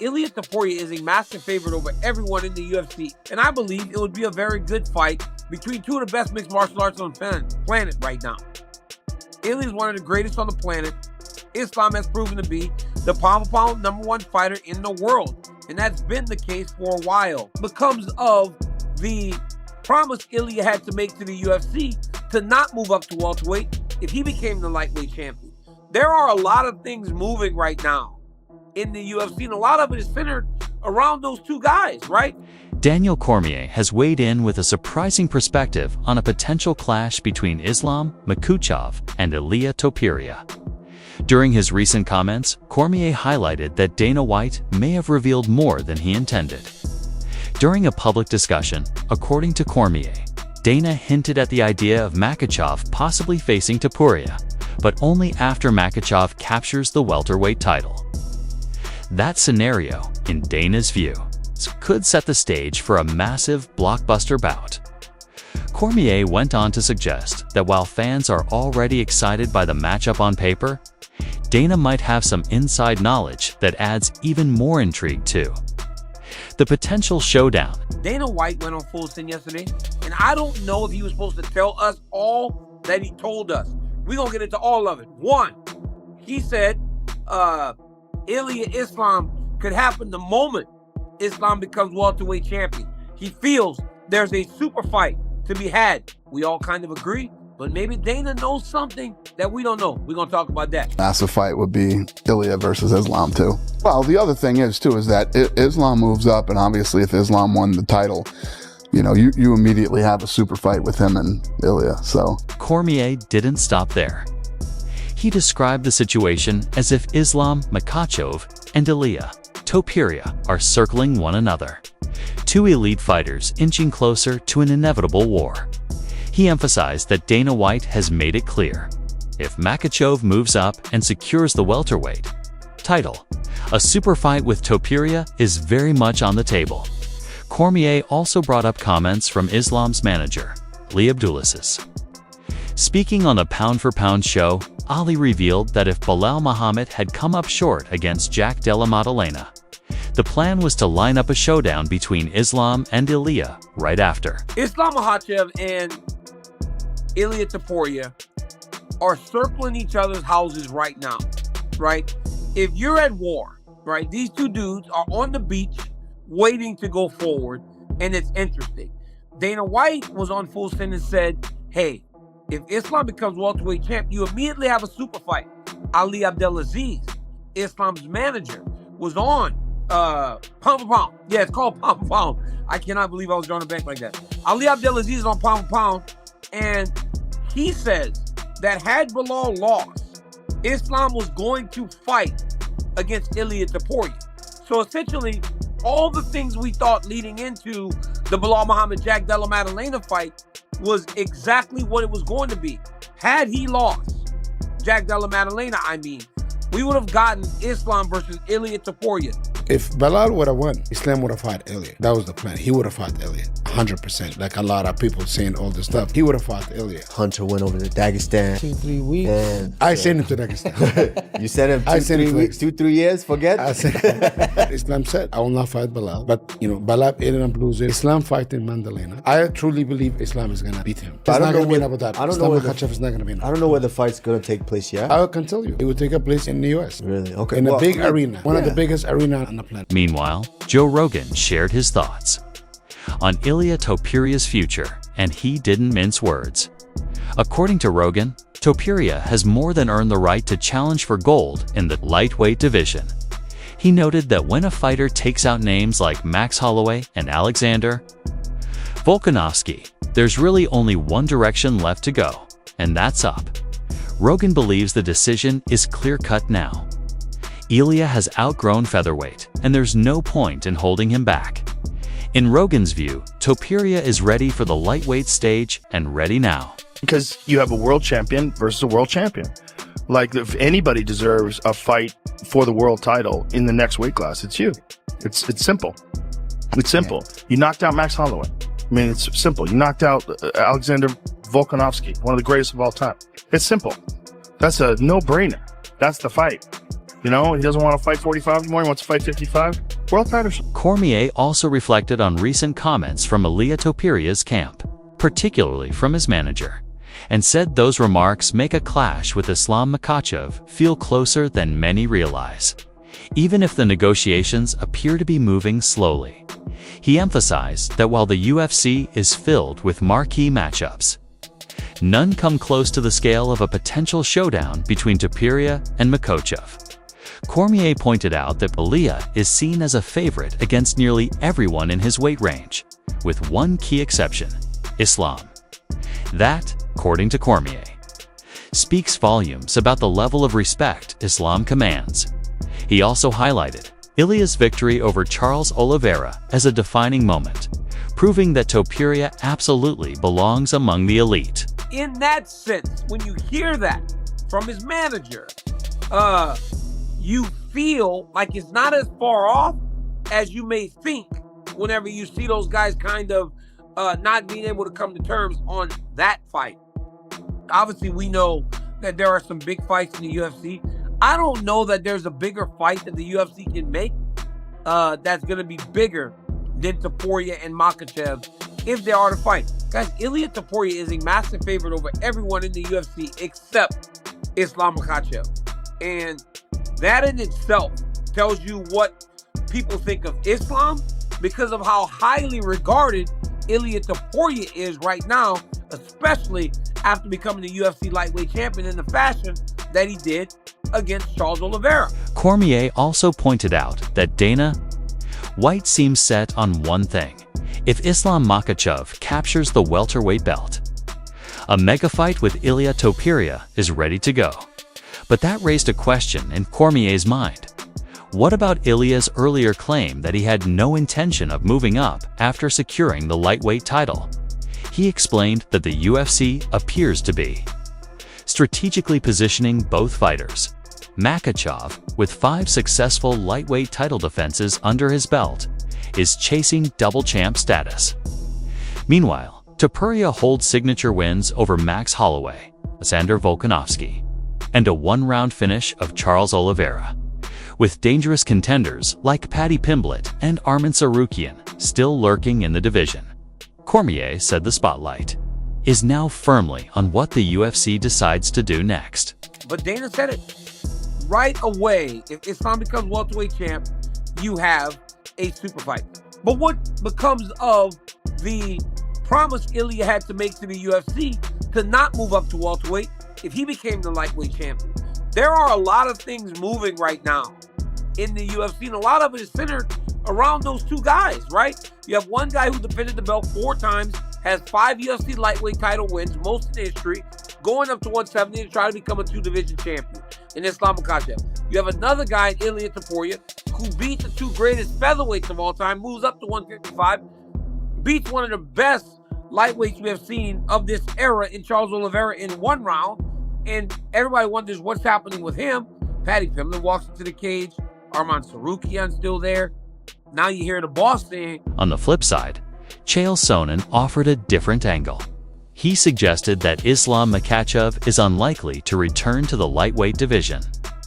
Ilia Topuria is a massive favorite over everyone in the UFC, and I believe it would be a very good fight between two of the best mixed martial arts on the planet right now. Ilia is one of the greatest on the planet. Islam has proven to be the pound-for-pound #1 fighter in the world, and that's been the case for a while because of the promise Ilia had to make to the UFC to not move up to welterweight if he became the lightweight champion. There are a lot of things moving right now in the UFC, and a lot of it is centered around those two guys, right? Daniel Cormier has weighed in with a surprising perspective on a potential clash between Islam Makhachev and Ilia Topuria. During his recent comments, Cormier highlighted that Dana White may have revealed more than he intended. During a public discussion, according to Cormier, Dana hinted at the idea of Makhachev possibly facing Topuria, but only after Makhachev captures the welterweight title. That scenario, in Dana's view, could set the stage for a massive blockbuster bout. Cormier went on to suggest that while fans are already excited by the matchup on paper, Dana might have some inside knowledge that adds even more intrigue too. The potential showdown. Dana White went on Full Send yesterday, and I don't know if he was supposed to tell us all that he told us. We're going to get into all of it. One, he said Ilia Islam could happen the moment Islam becomes welterweight champion. He feels there's a super fight to be had. We all kind of agree, but maybe Dana knows something that we don't know. We're going to talk about that. Massive fight would be Ilia versus Islam too. Well, the other thing is too is that Islam moves up, and obviously if Islam won the title, you know, you immediately have a super fight with him and Ilia. So Cormier didn't stop there. He described the situation as if Islam Makhachev and Ilia Topuria are circling one another, two elite fighters inching closer to an inevitable war. He emphasized that Dana White has made it clear, if Makhachev moves up and secures the welterweight title, a super fight with Topuria is very much on the table. Cormier also brought up comments from Islam's manager, Ali Abdulaziz. Speaking on the pound-for-pound show, Ali revealed that if Belal Muhammad had come up short against Jack Della Maddalena, the plan was to line up a showdown between Islam and Ilia right after. Islam Makhachev and Ilia Topuria are circling each other's houses right now, right? If you're at war, right, these two dudes are on the beach waiting to go forward, and it's interesting. Dana White was on Full Send and said, hey, if Islam becomes welterweight champ, you immediately have a super fight. Ali Abdelaziz, Islam's manager, was on pound for pound. Yeah, it's called pound for pound. I cannot believe I was drawing a bank like that. Ali Abdelaziz is on pound for pound, and he says that had Belal lost, Islam was going to fight against Ilia Topuria. So essentially, all the things we thought leading into the Belal Muhammad Jack Della Maddalena fight was exactly what it was going to be. Had he lost, Jack Della Maddalena, we would have gotten Islam versus Ilia Topuria. If Belal would have won, Islam would have fought Ilia. That was the plan. He would have fought Ilia, 100%. Like a lot of people saying all this stuff. He would have fought Ilia. Hunter went over to Dagestan. 2-3 weeks. And I sent him to Dagestan. You sent him 2-3 weeks, 2-3 years, forget? Islam said, I will not fight Belal. But, you know, Belal ended up losing. Islam fighting Maddalena. I truly believe Islam is going to beat him. It's not going to be in Abu Dhabi. Makhachev is not going to be in Abu Dhabi. I don't know where the fight's going to take place yet. I can tell you. It will take a place in the U.S. Really? Okay. In a big arena. One of the biggest arenas on the planet. Meanwhile, Joe Rogan shared his thoughts on Ilia Topuria's future, and he didn't mince words. According to Rogan, Topuria has more than earned the right to challenge for gold in the lightweight division. He noted that when a fighter takes out names like Max Holloway and Alexander Volkanovski, there's really only one direction left to go, and that's up. Rogan believes the decision is clear-cut now. Ilia has outgrown featherweight, and there's no point in holding him back. In Rogan's view, Topuria is ready for the lightweight stage and ready now. Because you have a world champion versus a world champion. Like, if anybody deserves a fight for the world title in the next weight class, it's you. It's simple. It's simple. You knocked out Max Holloway. I mean, it's simple. You knocked out Alexander Volkanovski, one of the greatest of all time. It's simple. That's a no-brainer. That's the fight. You know, he doesn't want to fight 45 anymore. He wants to fight 55. World title. Cormier also reflected on recent comments from Ilia Topuria's camp, particularly from his manager, and said those remarks make a clash with Islam Makhachev feel closer than many realize, even if the negotiations appear to be moving slowly. He emphasized that while the UFC is filled with marquee matchups, none come close to the scale of a potential showdown between Topuria and Makhachev. Cormier pointed out that Ilia is seen as a favorite against nearly everyone in his weight range, with one key exception: Islam. That, according to Cormier, speaks volumes about the level of respect Islam commands. He also highlighted Ilia's victory over Charles Oliveira as a defining moment, proving that Topuria absolutely belongs among the elite. In that sense, when you hear that from his manager, you feel like it's not as far off as you may think whenever you see those guys kind of not being able to come to terms on that fight. Obviously, we know that there are some big fights in the UFC. I don't know that there's a bigger fight that the UFC can make that's going to be bigger than Topuria and Makhachev if they are to fight. Guys, Ilia Topuria is a massive favorite over everyone in the UFC except Islam Makhachev. And that in itself tells you what people think of Islam because of how highly regarded Ilia Topuria is right now, especially after becoming the UFC lightweight champion in the fashion that he did against Charles Oliveira. Cormier also pointed out that Dana White seems set on one thing: if Islam Makhachev captures the welterweight belt, a mega fight with Ilia Topuria is ready to go. But that raised a question in Cormier's mind. What about Ilia's earlier claim that he had no intention of moving up after securing the lightweight title? He explained that the UFC appears to be strategically positioning both fighters. Makhachev, with 5 successful lightweight title defenses under his belt, is chasing double champ status. Meanwhile, Topuria holds signature wins over Max Holloway, Alexander Volkanovski, and a one-round finish of Charles Oliveira, with dangerous contenders like Paddy Pimblett and Arman Tsarukyan still lurking in the division. Cormier said the spotlight is now firmly on what the UFC decides to do next. But Dana said it right away. If Islam becomes welterweight champ, you have a super fight. But what becomes of the promise Ilia had to make to the UFC to not move up to welterweight if he became the lightweight champion? There are a lot of things moving right now in the UFC, and a lot of it is centered around those two guys, right? You have one guy who defended the belt 4 times, has 5 UFC lightweight title wins, most in history, going up to 170 to try to become a 2-division champion in Islam Makhachev. You have another guy, Ilia Topuria, who beat the 2 greatest featherweights of all time, moves up to 155, beats one of the best lightweights we have seen of this era in Charles Oliveira in 1 round, and everybody wonders what's happening with him. Paddy Pimblett walks into the cage. Arman Tsarukyan's still there. Now you hear the boss saying. On the flip side, Chael Sonnen offered a different angle. He suggested that Islam Makhachev is unlikely to return to the lightweight division,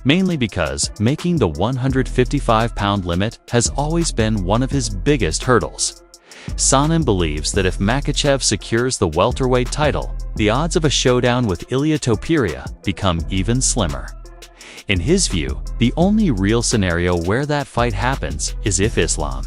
mainly because making the 155-pound limit has always been one of his biggest hurdles. Sonnen believes that if Makhachev secures the welterweight title, the odds of a showdown with Ilia Topuria become even slimmer. In his view, the only real scenario where that fight happens is if Islam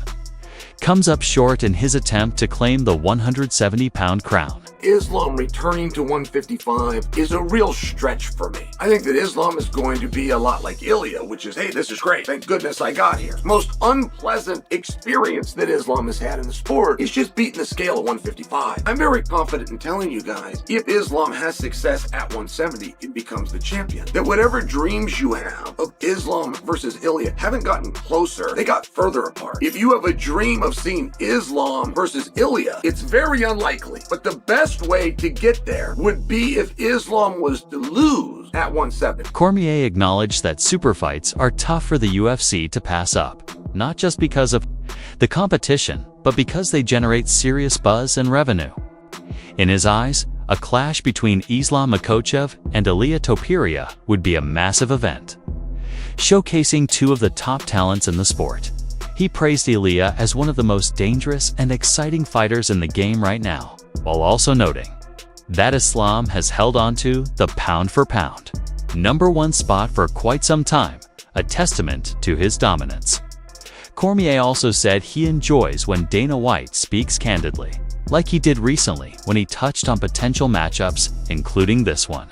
comes up short in his attempt to claim the 170-pound crown. Islam returning to 155 is a real stretch for me. I think that Islam is going to be a lot like Ilia, which is, hey, this is great. Thank goodness I got here. Most unpleasant experience that Islam has had in the sport is just beating the scale at 155. I'm very confident in telling you guys, if Islam has success at 170, it becomes the champion. That whatever dreams you have of Islam versus Ilia haven't gotten closer, they got further apart. If you have a dream of seeing Islam versus Ilia, it's very unlikely. But the best way to get there would be if Islam was to lose at 170. Cormier acknowledged that super fights are tough for the UFC to pass up, not just because of the competition, but because they generate serious buzz and revenue. In his eyes, a clash between Islam Makhachev and Ilia Topuria would be a massive event. showcasing two of the top talents in the sport. He praised Ilia as one of the most dangerous and exciting fighters in the game right now, while also noting that Islam has held on to the pound-for-pound #1 spot for quite some time, a testament to his dominance. Cormier also said he enjoys when Dana White speaks candidly, like he did recently when he touched on potential matchups, including this one,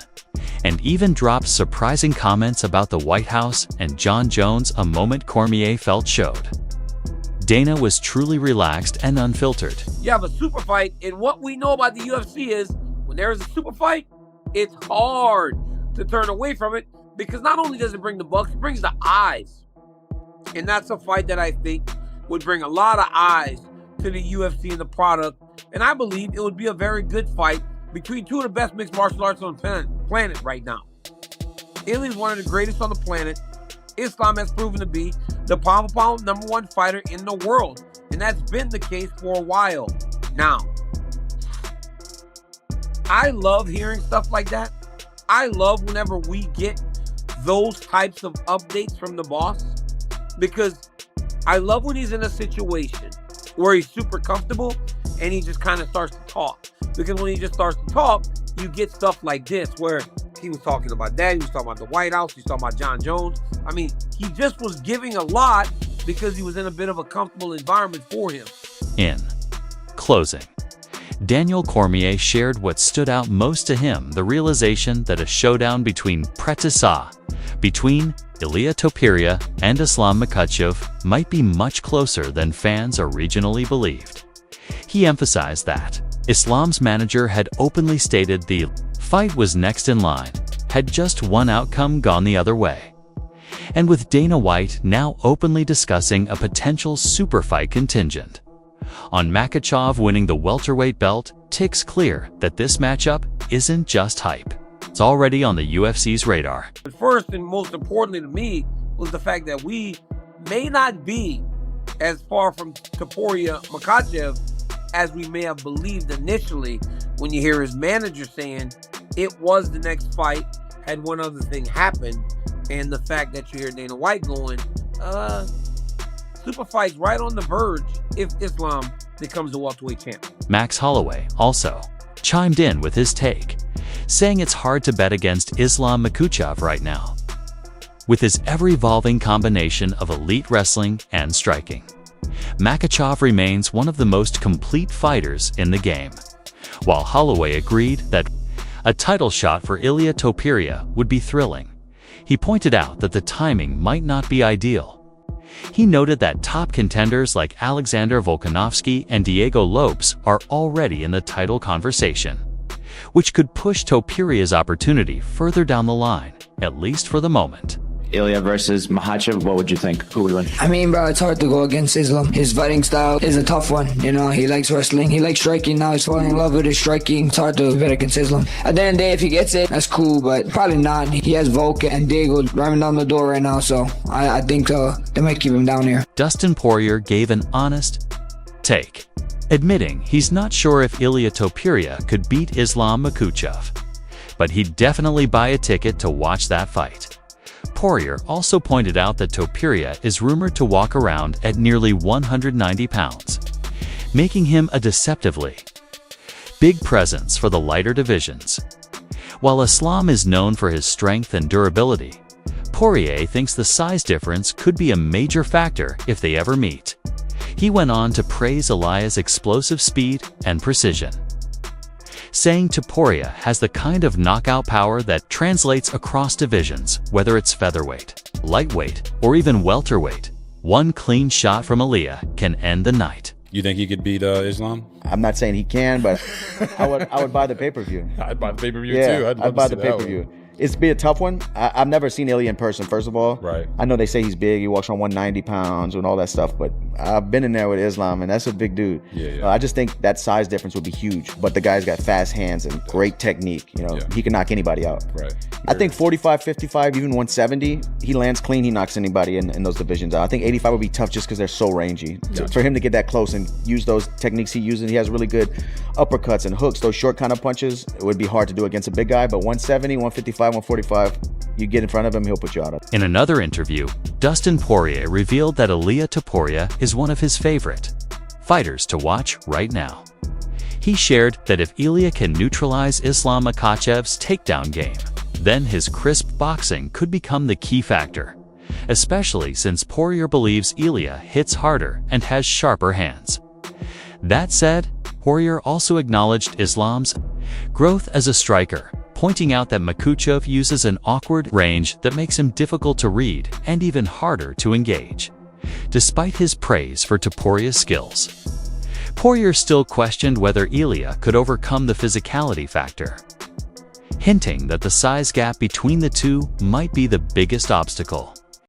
and even dropped surprising comments about the White House and John Jones, a moment Cormier felt showed Dana was truly relaxed and unfiltered. You have a super fight, and what we know about the UFC is when there is a super fight, it's hard to turn away from it because not only does it bring the bucks, it brings the eyes. And that's a fight that I think would bring a lot of eyes to the UFC and the product. And I believe it would be a very good fight between two of the best mixed martial arts on the planet right now. Ilia is one of the greatest on the planet. Islam has proven to be the pound-for-pound #1 fighter in the world. And that's been the case for a while now. I love hearing stuff like that. I love whenever we get those types of updates from the boss, because I love when he's in a situation where he's super comfortable and he just kind of starts to talk. Because when he just starts to talk, you get stuff like this where he was talking about that, he was talking about the White House, he was talking about John Jones. I mean, he just was giving a lot because he was in a bit of a comfortable environment for him. In closing, Daniel Cormier shared what stood out most to him, the realization that a showdown between Ilia Topuria and Islam Makhachev might be much closer than fans originally believed. He emphasized that Islam's manager had openly stated the fight was next in line, had just one outcome gone the other way. And with Dana White now openly discussing a potential super fight contingent on Makhachev winning the welterweight belt, it's clear that this matchup isn't just hype. It's already on the UFC's radar. But first and most importantly to me was the fact that we may not be as far from Topuria Makhachev as we may have believed initially when you hear his manager saying it was the next fight had one other thing happened, and the fact that you hear Dana White going, super fight's right on the verge if Islam becomes the welterweight champ. Max Holloway also chimed in with his take, saying it's hard to bet against Islam Makhachev right now, with his ever-evolving combination of elite wrestling and striking. Makhachev remains one of the most complete fighters in the game, while Holloway agreed that a title shot for Ilia Topuria would be thrilling. He pointed out that the timing might not be ideal. He noted that top contenders like Alexander Volkanovski and Diego Lopes are already in the title conversation, which could push Topuria's opportunity further down the line, at least for the moment. Ilia versus Makhachev, what would you think? Who would win? I mean, bro, it's hard to go against Islam. His fighting style is a tough one. You know, he likes wrestling. He likes striking. Now he's falling in love with his striking. It's hard to bet against Islam. At the end of the day, if he gets it, that's cool, but probably not. He has Volk and Diego driving down the door right now, so I think they might keep him down here. Dustin Poirier gave an honest take, admitting he's not sure if Ilia Topuria could beat Islam Makhachev, but he'd definitely buy a ticket to watch that fight. Poirier also pointed out that Topuria is rumored to walk around at nearly 190 pounds, making him a deceptively big presence for the lighter divisions. While Islam is known for his strength and durability, Poirier thinks the size difference could be a major factor if they ever meet. He went on to praise Ilia's explosive speed and precision, saying Topuria has the kind of knockout power that translates across divisions, whether it's featherweight, lightweight, or even welterweight. One clean shot from Ilia can end the night. You think he could beat Islam? I'm not saying he can, but I would buy the pay-per-view. I'd buy the pay-per-view yeah, too. I'd buy the pay-per-view. It's be a tough one. I've never seen Ilia in person, first of all. Right. I know they say he's big. He walks on 190 pounds and all that stuff, but I've been in there with Islam, and that's a big dude. Yeah. I just think that size difference would be huge, but the guy's got fast hands and great technique. You know, he can knock anybody out. Right. I think 45, 55, even 170, he lands clean, he knocks anybody in those divisions out. I think 85 would be tough just because they're so rangy. Gotcha. For him to get that close and use those techniques he uses, he has really good uppercuts and hooks, those short kind of punches, it would be hard to do against a big guy, but 170, 155, 145, You get in front of him, he'll put you out of it. In another interview, Dustin Poirier revealed that Ilia Topuria is one of his favorite fighters to watch right now. He shared that if Ilia can neutralize Islam Makhachev's takedown game, then his crisp boxing could become the key factor, especially since Poirier believes Ilia hits harder and has sharper hands. That said, Poirier also acknowledged Islam's growth as a striker, pointing out that Makhachev uses an awkward range that makes him difficult to read and even harder to engage. Despite his praise for Topuria's skills, Poirier still questioned whether Ilia could overcome the physicality factor, hinting that the size gap between the two might be the biggest obstacle.